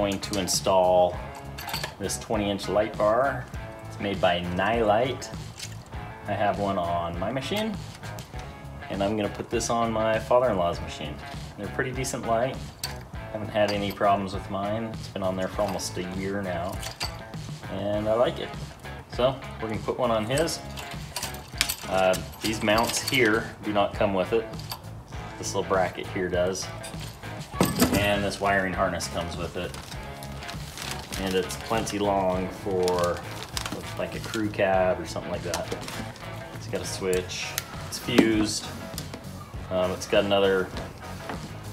going to install this 20-inch light bar. It's made by Nilight. I have one on my machine, and I'm gonna put this on my father-in-law's machine. They're pretty decent light. Haven't had any problems with mine. It's been on there for almost a year now, and I like it. So we're gonna put one on his. These mounts here do not come with it. This little bracket here does. And this wiring harness comes with it. And it's plenty long for like a crew cab or something like that. It's got a switch, it's fused. It's got another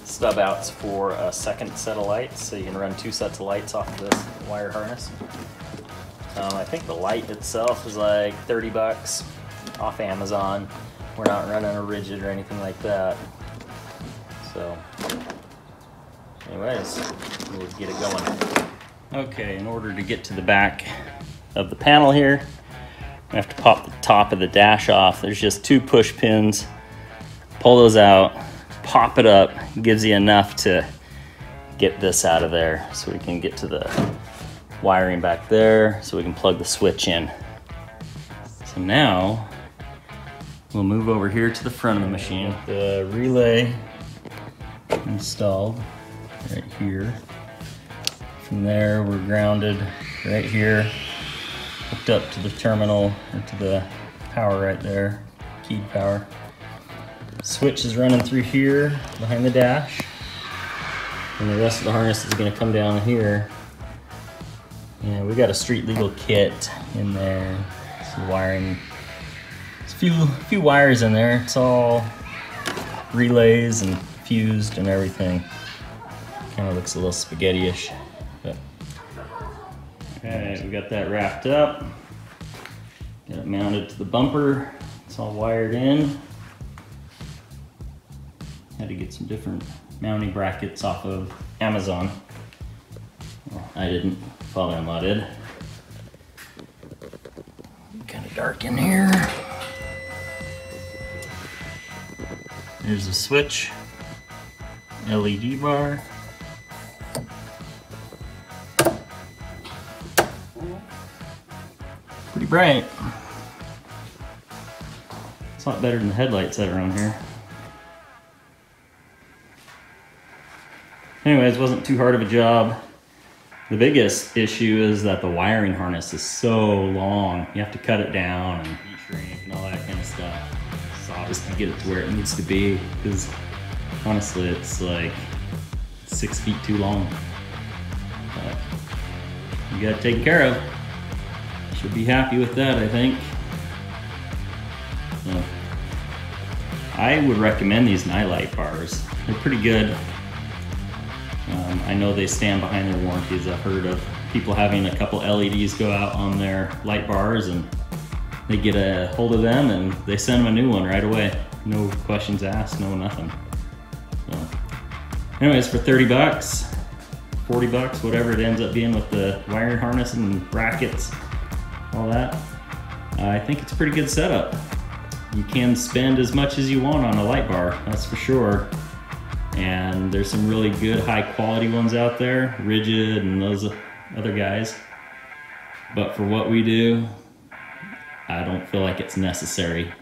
stub outs for a second set of lights, so you can run 2 sets of lights off of this wire harness. I think the light itself is like 30 bucks off Amazon. We're not running a rigid or anything like that. So anyways, we'll get it going. Okay, in order to get to the back of the panel here, I have to pop the top of the dash off. There's just 2 push pins. Pull those out, pop it up, gives you enough to get this out of there so we can get to the wiring back there so we can plug the switch in. So now we'll move over here to the front of the machine. The relay installed right here. From there we're grounded right here, hooked up to the terminal or to the power right there, keyed power. Switch is running through here behind the dash, and the rest of the harness is going to come down here. And we got a street legal kit in there. Some wiring, there's a few wires in there. It's all relays and fused and everything. Kind of looks a little spaghetti-ish. But. Okay, we got that wrapped up. Got it mounted to the bumper. It's all wired in. Had to get some different mounting brackets off of Amazon. Well, I didn't, father-in-law did. Kind of dark in here. There's a switch, LED bar. Pretty bright. It's a lot better than the headlights that are on here. Anyways, it wasn't too hard of a job. The biggest issue is that the wiring harness is so long. You have to cut it down and heat shrink and all that kind of stuff. So just to get it to where it needs to be, because honestly, it's like 6 feet too long. But you got it taken care of. Should be happy with that, I think. So, I would recommend these nilight bars. They're pretty good. I know they stand behind their warranties. I've heard of people having a couple LEDs go out on their light bars, and they get a hold of them and they send them a new one right away. No questions asked, no nothing. So, anyways, for 30 bucks, 40 bucks, whatever it ends up being with the wiring harness and brackets, all that, I think it's a pretty good setup. You can spend as much as you want on a light bar, that's for sure. And there's some really good high quality ones out there, Rigid and those other guys. But for what we do, I don't feel like it's necessary.